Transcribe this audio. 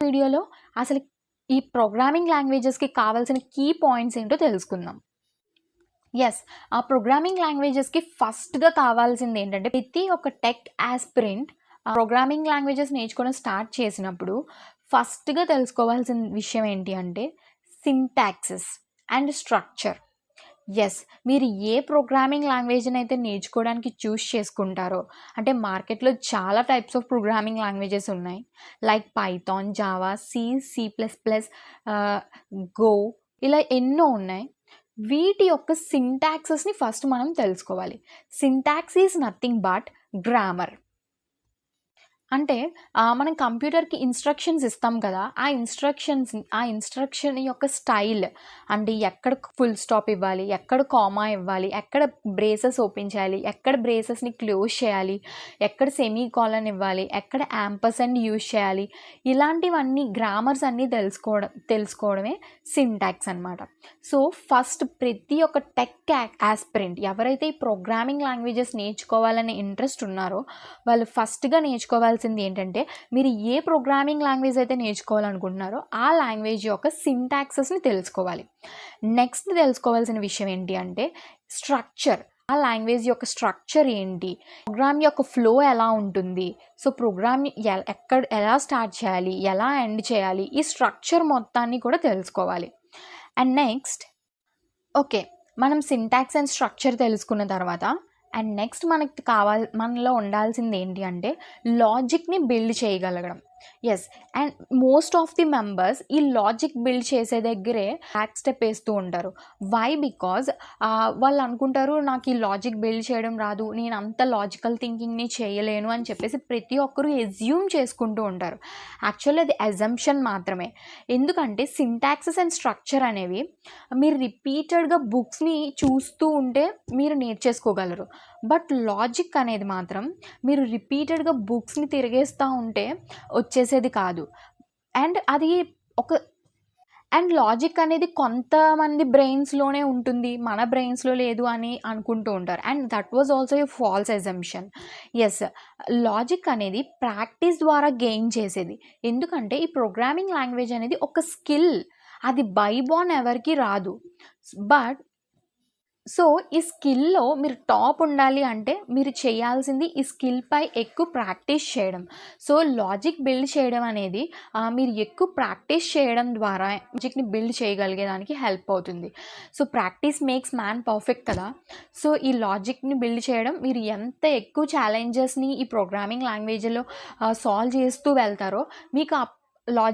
వీడియోలో అసలు ఈ ప్రోగ్రామింగ్ లాంగ్వేజెస్కి కావాల్సిన కీ పాయింట్స్ ఏంటో తెలుసుకుందాం. ఆ ప్రోగ్రామింగ్ లాంగ్వేజెస్కి ఫస్ట్గా కావాల్సింది ఏంటంటే, ప్రతి ఒక్క టెక్ ఆస్పిరెంట్ ప్రోగ్రామింగ్ లాంగ్వేజెస్ నేర్చుకోవడం స్టార్ట్ చేసినప్పుడు ఫస్ట్గా తెలుసుకోవాల్సిన విషయం ఏంటి అంటే సింటాక్సెస్ అండ్ స్ట్రక్చర్. మీరు ఏ ప్రోగ్రామింగ్ లాంగ్వేజ్ని అయితే నేర్చుకోవడానికి చూస్ చేసుకుంటారో, అంటే మార్కెట్లో చాలా టైప్స్ ఆఫ్ ప్రోగ్రామింగ్ లాంగ్వేజెస్ ఉన్నాయి. Like Python, Java, C++, go, ఇలా ఎన్నో ఉన్నాయి. వీటి యొక్క సింటాక్సెస్ని ఫస్ట్ మనం తెలుసుకోవాలి. Syntax is nothing but grammar. అంటే మనం కంప్యూటర్కి ఇన్స్ట్రక్షన్స్ ఇస్తాం కదా, ఆ ఇన్స్ట్రక్షన్ యొక్క స్టైల్, అంటే ఎక్కడ ఫుల్ స్టాప్ ఇవ్వాలి, ఎక్కడ కామా ఇవ్వాలి, ఎక్కడ బ్రేసెస్ ఓపెన్ చేయాలి, ఎక్కడ బ్రేసెస్ని క్లోజ్ చేయాలి, ఎక్కడ సెమీ కాలన్ ఇవ్వాలి, ఎక్కడ యాంపర్సండ్ యూజ్ చేయాలి, ఇలాంటివన్నీ గ్రామర్స్ అన్నీ తెలుసుకోవడమే సింటాక్స్ అనమాట. సో ఫస్ట్ ప్రతి ఒక్క టెక్ ఆస్పిరెంట్ ఎవరైతే ఈ ప్రోగ్రామింగ్ లాంగ్వేజెస్ నేర్చుకోవాలనే ఇంట్రెస్ట్ ఉన్నారో వాళ్ళు ఫస్ట్గా నేర్చుకోవాల్సింది ఏంటంటే, మీరు ఏ ప్రోగ్రామింగ్ లాంగ్వేజ్ అయితే నేర్చుకోవాలనుకుంటున్నారో ఆ లాంగ్వేజ్ యొక్క సింటాక్సెస్ని తెలుసుకోవాలి. నెక్స్ట్ తెలుసుకోవాల్సిన విషయం ఏంటి అంటే స్ట్రక్చర్. ఆ లాంగ్వేజ్ యొక్క స్ట్రక్చర్ ఏంటి, ప్రోగ్రామ్ యొక్క ఫ్లో ఎలా ఉంటుంది, సో ప్రోగ్రామ్ ఎలా స్టార్ట్ చేయాలి, ఎలా ఎండ్ చేయాలి, ఈ స్ట్రక్చర్ మొత్తాన్ని కూడా తెలుసుకోవాలి. అండ్ నెక్స్ట్ మనం సింటాక్స్ అండ్ స్ట్రక్చర్ తెలుసుకున్న తర్వాత నెక్స్ట్ మనలో ఉండాల్సింది ఏంటి అంటే లాజిక్ని బిల్డ్ చేయగలగడం. And most of the members ఈ లాజిక్ బిల్డ్ చేసే దగ్గరే బ్యాక్ స్టెప్ వేస్తూ ఉంటారు. వై? బికాజ్ వాళ్ళు అనుకుంటారు నాకు ఈ లాజిక్ బిల్డ్ చేయడం రాదు, నేను అంత లాజికల్ థింకింగ్ని చేయలేను అని చెప్పేసి ప్రతి ఒక్కరూ ఎజ్యూమ్ చేసుకుంటూ ఉంటారు. యాక్చువల్లీ అది అజంప్షన్ మాత్రమే. ఎందుకంటే సింటాక్సెస్ అండ్ స్ట్రక్చర్ అనేవి మీరు రిపీటెడ్గా బుక్స్ని చూస్తూ ఉంటే మీరు నేర్చేసుకోగలరు. బట్ లాజిక్ అనేది మాత్రం మీరు రిపీటెడ్గా బుక్స్ని తిరిగేస్తూ ఉంటే వచ్చేసేది కాదు. అండ్ లాజిక్ అనేది కొంతమంది బ్రెయిన్స్లోనే ఉంటుంది, మన బ్రెయిన్స్లో లేదు అని అనుకుంటూ ఉంటారు. And that was also a falls assumption. Logic అనేది ప్రాక్టీస్ ద్వారా గెయిన్ చేసేది. ఎందుకంటే ఈ ప్రోగ్రామింగ్ లాంగ్వేజ్ అనేది ఒక స్కిల్, అది బై బోర్న్ ఎవరికి రాదు. సో ఈ స్కిల్లో మీరు టాప్ ఉండాలి అంటే మీరు చేయాల్సింది ఈ స్కిల్పై ఎక్కువ ప్రాక్టీస్ చేయడం. సో లాజిక్ బిల్డ్ చేయడం అనేది మీరు ఎక్కువ ప్రాక్టీస్ చేయడం ద్వారా లాజిక్ని బిల్డ్ చేయగలిగేదానికి హెల్ప్ అవుతుంది. So practice makes man perfect కదా. సో ఈ లాజిక్ని బిల్డ్ చేయడం, మీరు ఎంత ఎక్కువ ఛాలెంజెస్ని ఈ ప్రోగ్రామింగ్ లాంగ్వేజ్లో సాల్వ్ చేస్తూ వెళ్తారో మీకు లాజిక్